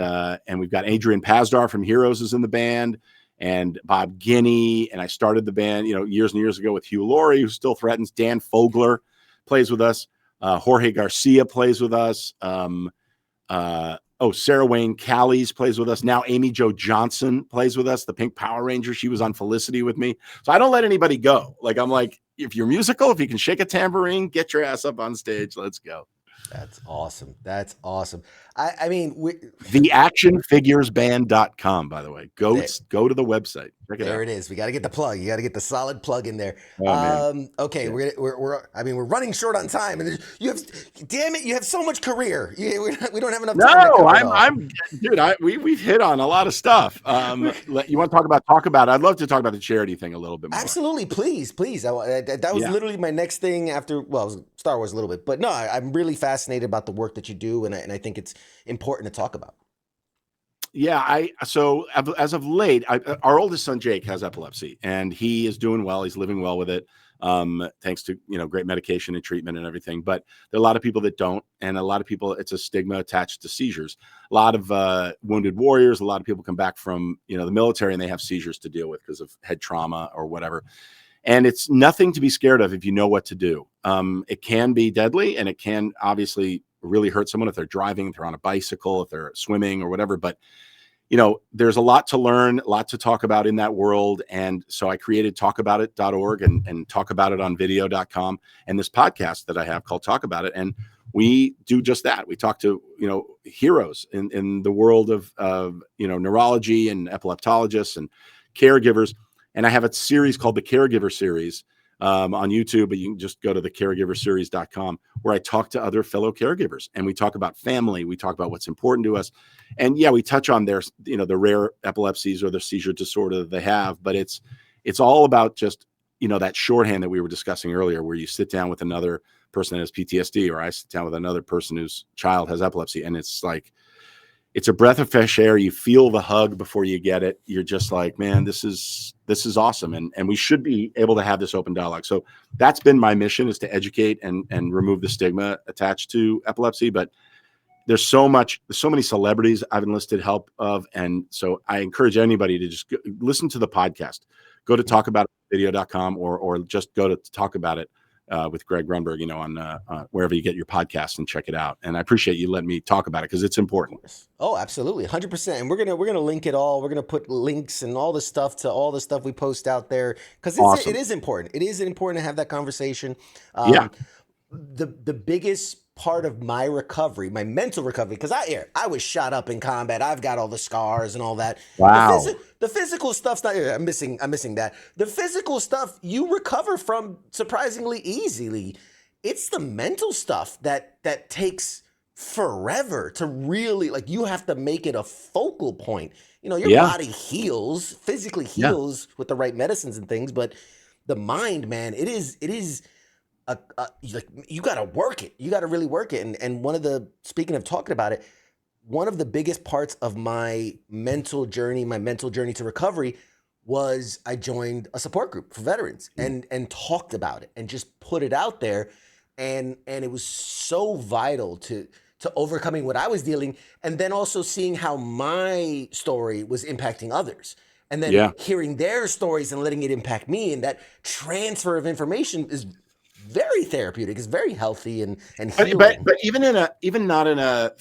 we've got Adrian Pazdar from Heroes is in the band, and Bob Guinea. And I started the band, years and years ago with Hugh Laurie, who still threatens. Dan Fogler plays with us. Jorge Garcia plays with us. Sarah Wayne Callies plays with us. Now Amy Jo Johnson plays with us, the Pink Power Ranger. She was on Felicity with me. So I don't let anybody go. I'm like, if you're musical, if you can shake a tambourine, get your ass up on stage. Let's go. That's awesome. That's awesome. I mean, Theactionfiguresband.com, by the way. Go there, go to the website. Check it there out. it is. We got to get the plug. You got to get the solid plug in there. Oh man. Okay, Yeah. I mean, we're running short on time, and you have, damn it, you have so much career. We don't have enough time to No, cover it all. dude, we've hit on a lot of stuff. You want to talk about I'd love to talk about the charity thing a little bit more. Absolutely, please, please. That was Yeah. literally my next thing after, well, Star Wars a little bit, but no, I'm really fascinated about the work that you do, and I think it's important to talk about. Yeah, as of late, our oldest son Jake has epilepsy, and he is doing well. He's living well with it, thanks to great medication and treatment and everything. But there are a lot of people that don't, and a lot of people, it's a stigma attached to seizures. A lot of wounded warriors, a lot of people come back from the military and they have seizures to deal with because of head trauma or whatever. And it's nothing to be scared of if you know what to do. It can be deadly, and it can obviously really hurt someone if they're driving, if they're on a bicycle, if they're swimming or whatever. But there's a lot to learn, a lot to talk about in that world. And so I created talkaboutit.org and talkaboutitonvideo.com and this podcast that I have called Talk About It. And we do just that. We talk to, heroes in the world of neurology and epileptologists and caregivers. And I have a series called the Caregiver Series on YouTube, but you can just go to the caregiverseries.com, where I talk to other fellow caregivers, and we talk about family. We talk about what's important to us. And yeah, we touch on their, the rare epilepsies or the seizure disorder that they have, but it's all about just, that shorthand that we were discussing earlier, where you sit down with another person that has PTSD, or I sit down with another person whose child has epilepsy. And it's like, it's a breath of fresh air. You feel the hug before you get it. You're just like, man, this is awesome. And we should be able to have this open dialogue. So that's been my mission, is to educate and remove the stigma attached to epilepsy. But there's so many celebrities I've enlisted help of. And so I encourage anybody to just listen to the podcast, go to talkaboutit.video.com or just go to Talk About It with Greg Grunberg, on wherever you get your podcast, and check it out. And I appreciate you letting me talk about it, because it's important. Oh, absolutely. 100%. And we're going to link it all. We're going to put links and all the stuff to all the stuff we post out there, because Awesome. it is important. It is important to have that conversation. Yeah. The biggest part of my recovery, my mental recovery, because I was shot up in combat. I've got all the scars and all that. Wow. The physical stuff's not. I'm missing that. The physical stuff you recover from surprisingly easily. It's the mental stuff that takes forever to really, like, you have to make it a focal point. Your body heals, physically heals with the right medicines and things, but the mind, man, it is like, you got to work it. You got to really work it. And speaking of talking about it, one of the biggest parts of my mental journey to recovery, was I joined a support group for veterans and talked about it and just put it out there. And it was so vital to overcoming what I was dealing, and then also seeing how my story was impacting others. And then hearing their stories and letting it impact me. And that transfer of information is very therapeutic. It's very healthy and healing. But even not in a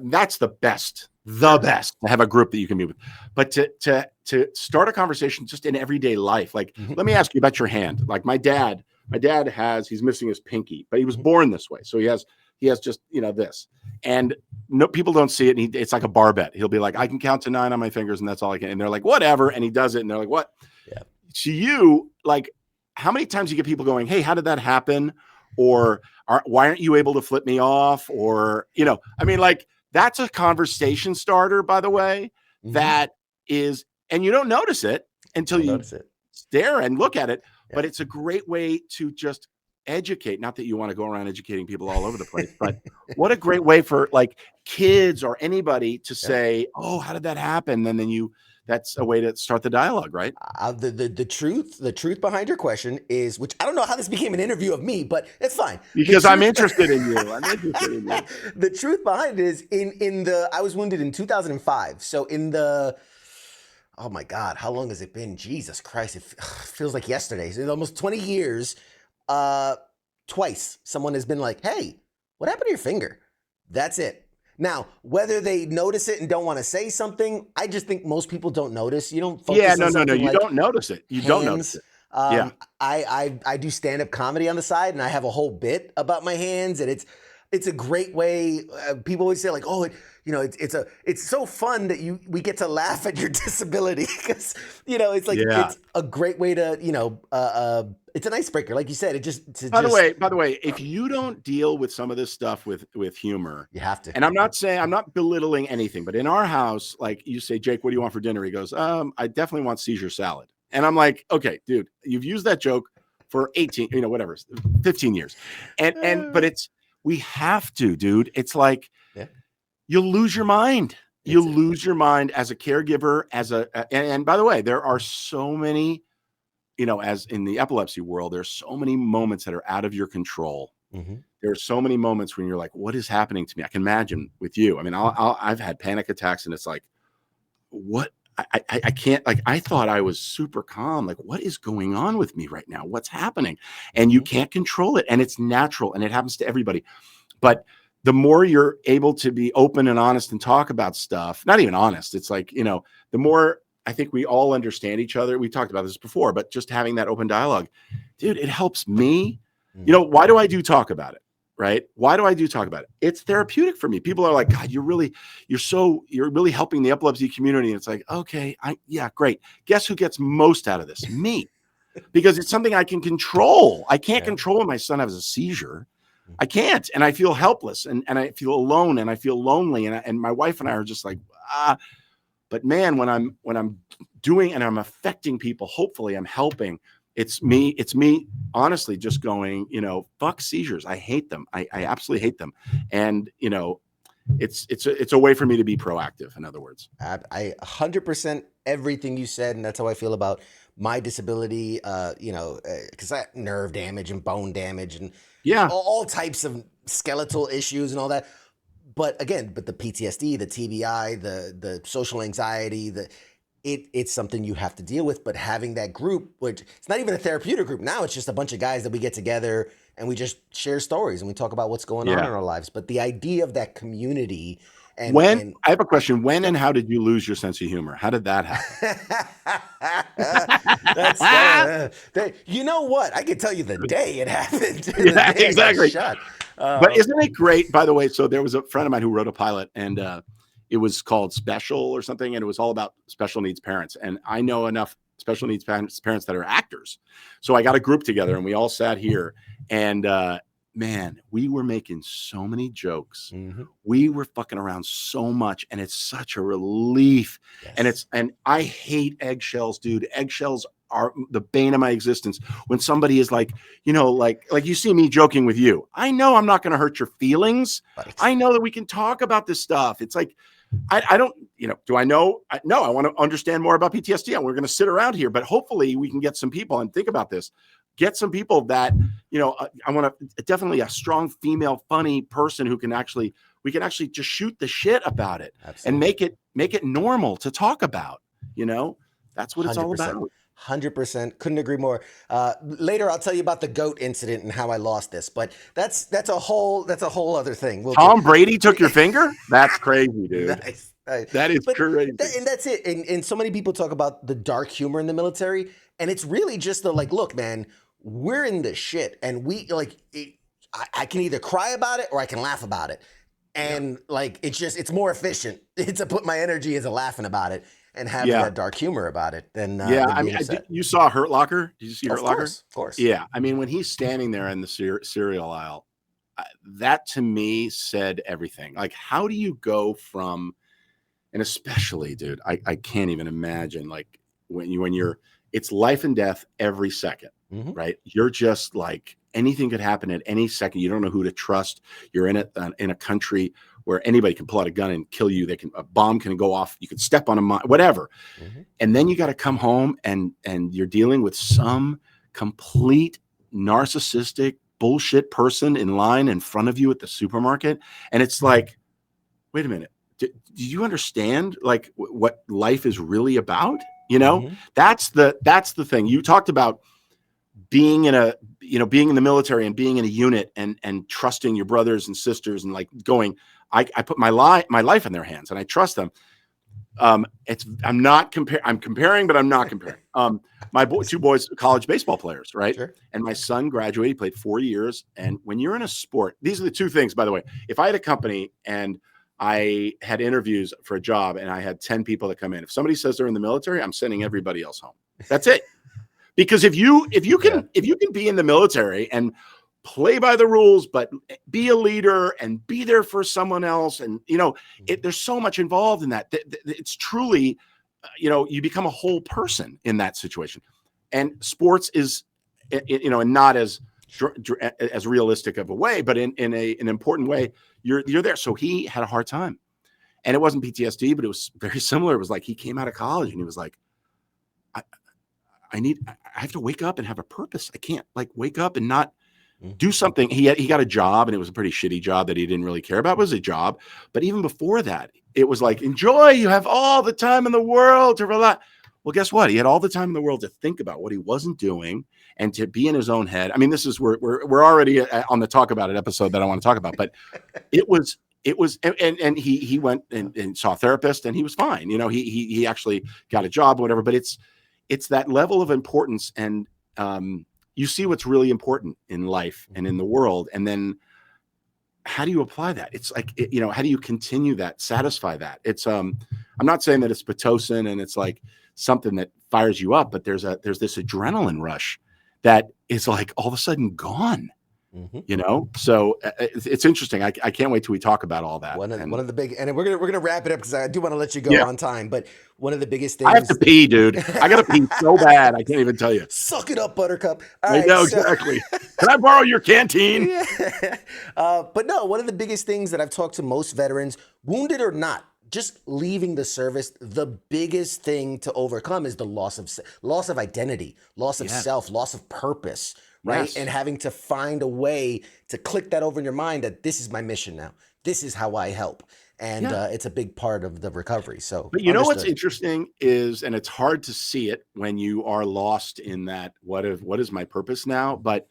that's the best to have a group that you can be with. But to start a conversation just in everyday life, like, let me ask you about your hand. Like my dad he's missing his pinky, but he was born this way, so he has just this, and no, people don't see it. And it's like a bar bet. He'll be like, I can count to 9 on my fingers, and that's all I can. And they're like, whatever, and he does it, and they're like, what? Yeah. To you, like, how many times you get people going, hey, how did that happen? Or why aren't you able to flip me off? Or, I mean, like, that's a conversation starter, by the way, that is, and you don't notice it until you stare and look at it, but it's a great way to just educate. Not that you want to go around educating people all over the place, but what a great way for, like, kids or anybody to say, oh, how did that happen? And then that's a way to start the dialogue, right? The truth behind your question is, which I don't know how this became an interview of me, but it's fine. Because I'm interested in you. The truth behind it is I was wounded in 2005. So oh my God, how long has it been? Jesus Christ. It feels like yesterday. It's almost 20 years. Twice someone has been like, hey, what happened to your finger? That's it. Now, whether they notice it and don't want to say something, I just think most people don't notice. You don't focus on something. You don't notice it. You don't notice it. I do stand-up comedy on the side, and I have a whole bit about my hands, and it's a great way. People always say like, oh, it's so fun that we get to laugh at your disability because it's like Yeah. it's a great way to it's an icebreaker, like you said. It just By the way, if you don't deal with some of this stuff with humor, you have to. and I'm not belittling anything, but in our house, like you say, Jake, what do you want for dinner? He goes, I definitely want Caesar salad. And I'm like, okay, dude, you've used that joke for 18, 15 years. But we have to, dude. It's like, Yeah. you'll lose your mind. You'll lose your mind as a caregiver, and by the way, there are so many, as in the epilepsy world, there's so many moments that are out of your control. Mm-hmm. There are so many moments when you're like, what is happening to me? I can imagine with you. I mean, I've had panic attacks, and it's like, what? I can't, like, I thought I was super calm. Like, what is going on with me right now? What's happening? And you can't control it. And it's natural, and it happens to everybody. But the more you're able to be open and honest and talk about stuff, not even honest, it's like, the more I think we all understand each other. We talked about this before, but just having that open dialogue, dude, it helps me. Why do I do talk about it? Right? Why do I do talk about it? It's therapeutic for me. People are like, God, you're really helping the epilepsy community. And it's like, okay, yeah, great. Guess who gets most out of this? Me. Because it's something I can control. I can't control when my son has a seizure. I can't. And I feel helpless, and I feel alone, and I feel lonely. And my wife and I are just like, but man, when I'm doing and I'm affecting people, hopefully I'm helping. It's me honestly just going, fuck seizures. I hate them. I absolutely hate them. And, it's a way for me to be proactive, in other words. I 100% everything you said, and that's how I feel about my disability. Because I nerve damage and bone damage and all types of skeletal issues and all that. But the PTSD, the TBI, the social anxiety, it's something you have to deal with. But having that group, which it's not even a therapeutic group now, it's just a bunch of guys that we get together and we just share stories and we talk about what's going on in our lives. But the idea of that community. I have a question. When and how did you lose your sense of humor? How did that happen? You know what? I can tell you the day it happened. Yeah, exactly. But isn't it great, by the way? So there was a friend of mine who wrote a pilot, and it was called Special or something, and it was all about special needs parents. And I know enough special needs parents that are actors. So I got a group together, and we all sat here, and man, we were making so many jokes. Mm-hmm. We were fucking around so much, and it's such a relief. Yes. And I hate eggshells, dude. Eggshells are the bane of my existence. When somebody is like, like you see me joking with you, I know I'm not going to hurt your feelings. Right. I know that we can talk about this stuff. It's like, I don't, do I know? No, I want to understand more about PTSD, and we're going to sit around here, but hopefully we can get some people, and think about this. Get some people that, I want to definitely a strong female, funny person we can actually just shoot the shit about it. Absolutely. And make it normal to talk about, that's what it's 100%. All about. 100%. Couldn't agree more. Later, I'll tell you about the goat incident and how I lost this, but that's a whole other thing. Tom Brady took your finger? That's crazy, dude. Nice. That is crazy. And that's it. And so many people talk about the dark humor in the military, and it's really just look, man, we're in the shit, and I can either cry about it or I can laugh about it. And it's more efficient to put my energy into laughing about it and having that dark humor about it than you saw Hurt Locker? Did you see Hurt Locker? Of course. Yeah. I mean, when he's standing there in the cereal aisle, that to me said everything. Like, how do you go from, and especially, dude, I can't even imagine, like, when you're, it's life and death every second, mm-hmm. right? You're just like, anything could happen at any second. You don't know who to trust. You're in a country where anybody can pull out a gun and kill you. A bomb can go off. You can step on a mine, whatever. Mm-hmm. And then you got to come home and you're dealing with some complete narcissistic bullshit person in line in front of you at the supermarket. And it's like, wait a minute. Do you understand like what life is really about? Mm-hmm. That's the thing. You talked about being in the military and being in a unit and trusting your brothers and sisters and like going, I put my life in their hands and I trust them. I'm not comparing. I'm comparing, but I'm not comparing. Two boys, college baseball players, right? Sure. And my son graduated, he played 4 years. And when you're in a sport, these are the two things, by the way. If I had a company and I had interviews for a job and I had 10 people that come in, if somebody says they're in the military, I'm sending everybody else home. That's it. Because if you can be in the military and play by the rules, but be a leader and be there for someone else, and there's so much involved in that. It's truly, you become a whole person in that situation. And sports is, and not as realistic of a way, but in an important way, you're there. So he had a hard time, and it wasn't PTSD, but it was very similar. It was like he came out of college and he was like, I have to wake up and have a purpose. I can't wake up and not do something. He got a job, and it was a pretty shitty job that he didn't really care about. It was a job. But even before that, it was like, enjoy, you have all the time in the world to relax. Well, guess what? He had all the time in the world to think about what he wasn't doing and to be in his own head. I mean, this is we're already on the Talk About It episode that I want to talk about, but it was and he went and saw a therapist, and he was fine. He actually got a job or whatever, but it's that level of importance, and you see what's really important in life and in the world, and then how do you apply that? It's like, how do you continue that, satisfy that? It's I'm not saying that it's Pitocin and it's like something that fires you up, but there's this adrenaline rush that is like all of a sudden gone. So it's interesting. I can't wait till we talk about all that. One of the big, and we're gonna wrap it up because I do want to let you go on time. But one of the biggest things, I have to pee, dude. I gotta pee so bad. I can't even tell you. Suck it up, Buttercup. All I right, know exactly. Can I borrow your canteen? Yeah. But no, one of the biggest things that I've talked to most veterans, wounded or not, just leaving the service, the biggest thing to overcome is the loss of identity, loss of self, loss of purpose. Right. Yes. And having to find a way to click that over in your mind that this is my mission now. This is how I help. And it's a big part of the recovery. So, but you know what's interesting is, and it's hard to see it when you are lost in that, what is my purpose now? But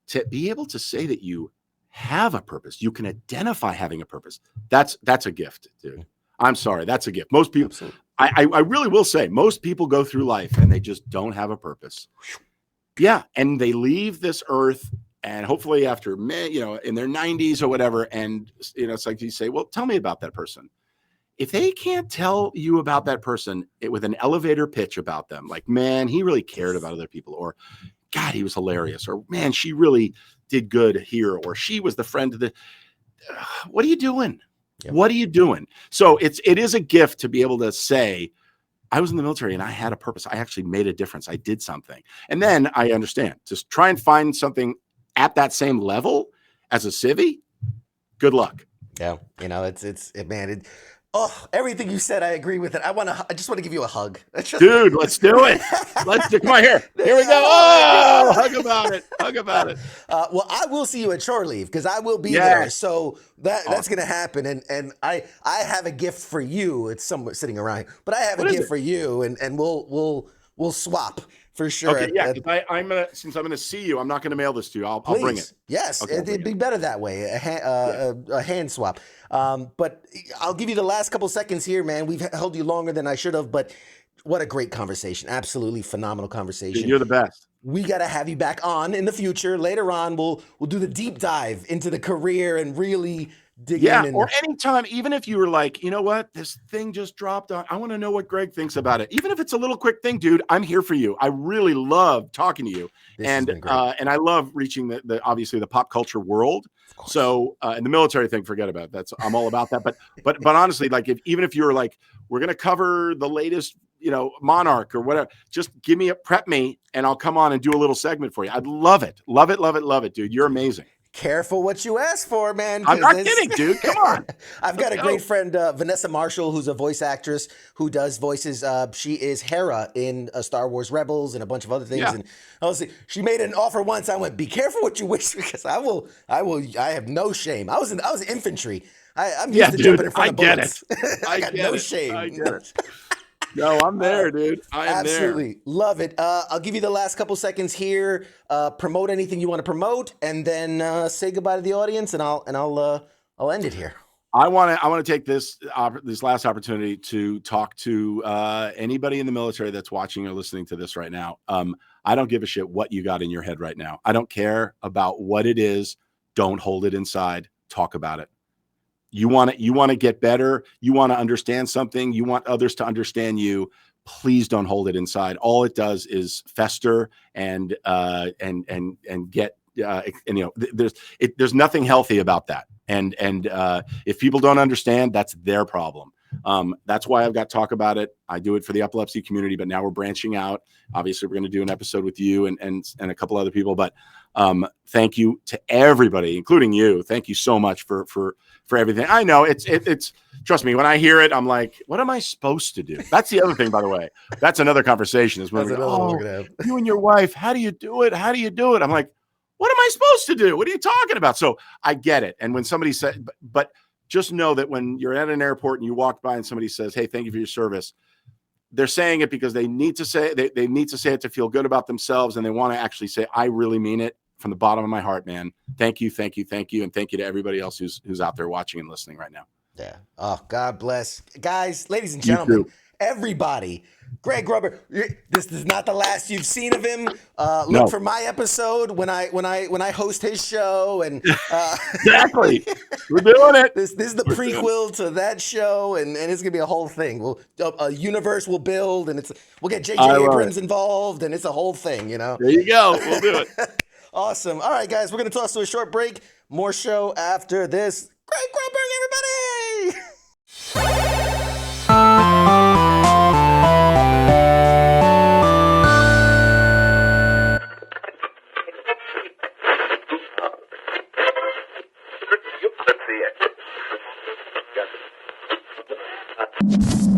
to be able to say that you have a purpose, you can identify having a purpose. That's a gift, dude. I'm sorry. That's a gift. Most people, I really will say, most people go through life and they just don't have a purpose. Yeah. And they leave this earth, and hopefully after, in their 90s or whatever. And, it's like you say, well, tell me about that person. If they can't tell you about that person with an elevator pitch about them, like, man, he really cared about other people, or God, he was hilarious, or man, she really did good here, or she was the friend of the, what are you doing? Yep. What are you doing? So it is a gift to be able to say, I was in the military and I had a purpose. I actually made a difference. I did something. And then I understand, just try and find something at that same level as a civvy. Good luck. Yeah. Everything you said, I agree with it. I just want to give you a hug. Dude, let's do it. Come on here. Here we go. Oh, hug about it. Well, I will see you at shore leave because I will be there. So that's going to happen. And I have a gift for you. It's somewhere sitting around here, but I have a gift for you, and we'll swap for sure. Okay, yeah. Since I'm gonna see you, I'm not gonna mail this to you. I'll bring it. Yes, okay, it'd be better that way. A hand swap. But I'll give you the last couple seconds here, man. We've held you longer than I should have, but what a great conversation! Absolutely phenomenal conversation. Dude, you're the best. We got to have you back on in the future. Later on, we'll do the deep dive into the career and really dig in. Or anytime, even if you were like, you know what, this thing just dropped on, I want to know what Greg thinks about it. Even if it's a little quick thing, dude, I'm here for you. I really love talking to you. And I love reaching the obviously the pop culture world. So and the military thing, forget about that. I'm all about that. But honestly, like even if you're like, we're gonna cover the latest, Monarch or whatever, just prep me and I'll come on and do a little segment for you. I'd love it. Love it, dude. You're amazing. Careful what you ask for, man. I'm not kidding, dude. Come on. I've got a great friend, Vanessa Marshall, who's a voice actress who does voices. She is Hera in Star Wars Rebels and a bunch of other things. Yeah. And honestly, she made an offer once. I went, be careful what you wish, because I have no shame. I was infantry. I'm used to jumping in front of bullets. I got no shame. I get it. No, I'm there, dude. I am absolutely love it. I'll give you the last couple seconds here. Promote anything you want to promote, and then say goodbye to the audience, and I'll end it here. I want to take this last opportunity to talk to anybody in the military that's watching or listening to this right now. I don't give a shit what you got in your head right now. I don't care about what it is. Don't hold it inside. Talk about it. You want to get better. You want to understand something. You want others to understand you. Please don't hold it inside. All it does is fester and get there's nothing healthy about that. And if people don't understand, that's their problem. That's why I've got Talk About It. I do it for the epilepsy community, but now we're branching out. Obviously, we're going to do an episode with you and a couple other people. But thank you to everybody, including you. Thank you so much for everything. I know it's trust me, when I hear it, I'm like, what am I supposed to do? That's the other thing, by the way. That's another conversation is when you and your wife, how do you do it? How do you do it? I'm like, what am I supposed to do? What are you talking about? So I get it. And when somebody said, but just know that when you're at an airport and you walk by and somebody says, hey, thank you for your service, they're saying it because they need to say they need to say it to feel good about themselves. And they want to actually say, I really mean it from the bottom of my heart, man. Thank you. Thank you. Thank you. And thank you to everybody else who's out there watching and listening right now. Yeah. Oh, God bless. Guys, ladies and gentlemen, everybody, Greg Grunberg, this is not the last you've seen of him. Look for my episode when I host his show, and exactly, we're doing it. This is the prequel to that show, and it's gonna be a whole thing. A universe will build, and we'll get J.J. Abrams involved, and it's a whole thing. There you go. We'll do it. Awesome. All right, guys, we're gonna toss to a short break. More show after this. Greg Grunberg, everybody. Let's see it.